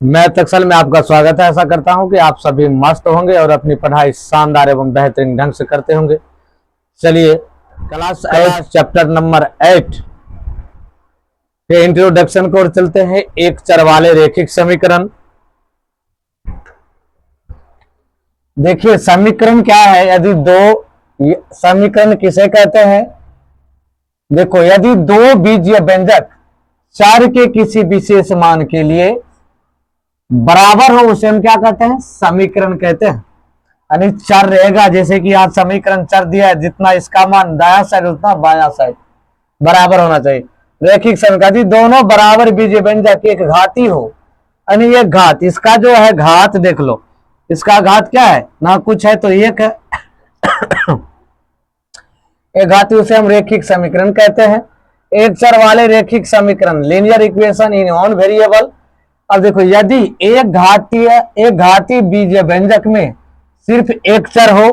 Math Excel में आपका स्वागत है। ऐसा करता हूं कि आप सभी मस्त होंगे और अपनी पढ़ाई शानदार एवं बेहतरीन ढंग से करते होंगे। चलिए क्लास 8 चैप्टर नंबर 8 के इंट्रोडक्शन को चलते हैं। एक चर वाले रेखिक समीकरण। देखिए समीकरण क्या है, यदि दो समीकरण किसे कहते हैं। देखो यदि दो बीजीय व्यंजक चर के किसी विशेष मान के लिए बराबर हो उसे हम क्या कहते हैं, समीकरण कहते हैं। यानी चर रहेगा, जैसे कि आज समीकरण चर दिया है, जितना इसका मान दायां साइड उतना बायां साइड बराबर होना चाहिए। रेखिक समीकरण दोनों बराबर बीजीय व्यंजक एक घाती हो, यानी ये घात, इसका जो है घात देख लो, इसका घात क्या है ना, कुछ है तो एक है एक घाती, उसे हम रेखिक समीकरण कहते हैं। एक चर वाले रेखिक समीकरण linear equation in one variable. अब देखो यदि एक घाती बीजीय व्यंजक में सिर्फ एक चर हो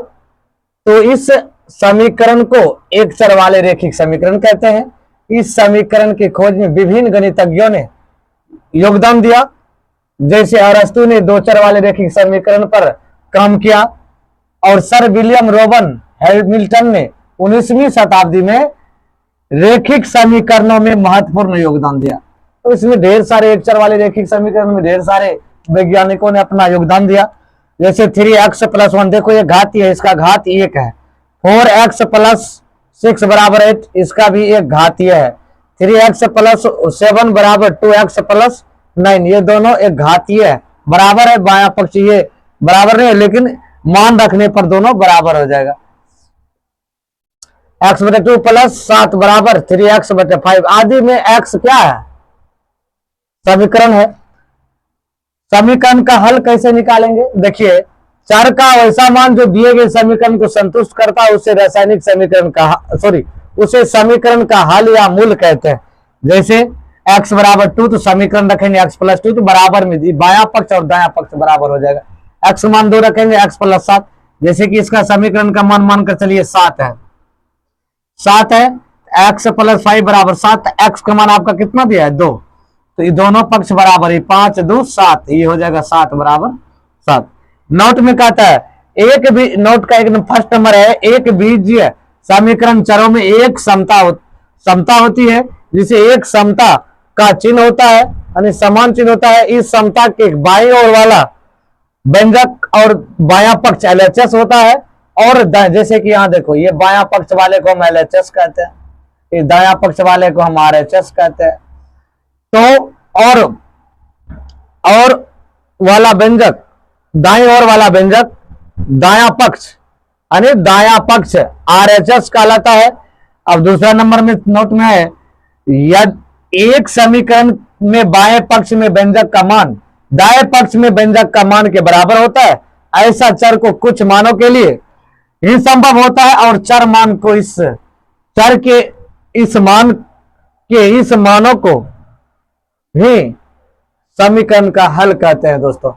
तो इस समीकरण को एक चर वाले रेखिक समीकरण कहते हैं। इस समीकरण की खोज में विभिन्न गणितज्ञों ने योगदान दिया, जैसे अरस्तु ने दो चर वाले रेखिक समीकरण पर काम किया और सर विलियम रोबन हैमिल्टन ने 19वीं शताब्दी में रेखिक समीकरणों में महत्वपूर्ण योगदान दिया। तो इसमें ढेर सारे एक चर वाले रेखिक समीकरण में ढेर सारे वैज्ञानिकों ने अपना योगदान दिया। जैसे 3x + 1, देखो ये घाती है, इसका घात 1 है। 4x + 6 = 8, इसका भी एक घातीय है। 3x + 7 = 2x + 9, ये दोनों एक घातीय है, बराबर है। बायां पक्ष ये बराबर नहीं है, लेकिन मान रखने पर दोनों बराबर हो जाएगा। x/2 + 7 = 3x/5 आदि में x क्या है, समीकरण है। समीकरण का हल कैसे निकालेंगे, देखिए चर का वैसा मान जो दिए गए समीकरण को संतुष्ट करता है उसे रासायनिक समीकरण का उसे समीकरण का हल या मूल कहते हैं। जैसे x = 2 तो समीकरण रखेंगे x + 2 तो बराबर में बायां पक्ष और दायां पक्ष बराबर हो जाएगा। x मान 2 रखेंगे, x + 7, जैसे कि इसका समीकरण का मान मानकर चलिए 7 है। x + 5 = 7, x का मान आपका कितना दिया है 2, तो ये दोनों पक्ष बराबर है, 5 2 7, ये हो जाएगा 7 = 7। नोट में कहता है एक भी नोट का एक फर्स्ट नंबर है, एक बीजीय समीकरण चरों में एक समता होती है, जिसे एक समता का चिन्ह होता है, यानी समान चिन्ह होता है। इस समता के बाईं ओर वाला व्यंजक और बायां पक्ष LHS होता है, और जैसे कि यहाँ देखो ये बायां पक्ष वाले को हम LHS कहते हैं, ये दायां पक्ष वाले को हम RHS कहते हैं। तो और वाला व्यंजक, दाईं ओर वाला व्यंजक दायां पक्ष, यानी दायां पक्ष RHS कहलाता है। अब दूसरा नंबर में नोट में है, यदि एक समीकरण में बाएं पक्ष में व्यंजक का मान दाएं पक्ष में व्यंजक का मान के बराबर होता है, ऐसा चर को कुछ मानों के लिए ही संभव होता है, और चर मान को इस चर के इस मानों को ही समीकरण का हल कहते हैं दोस्तों।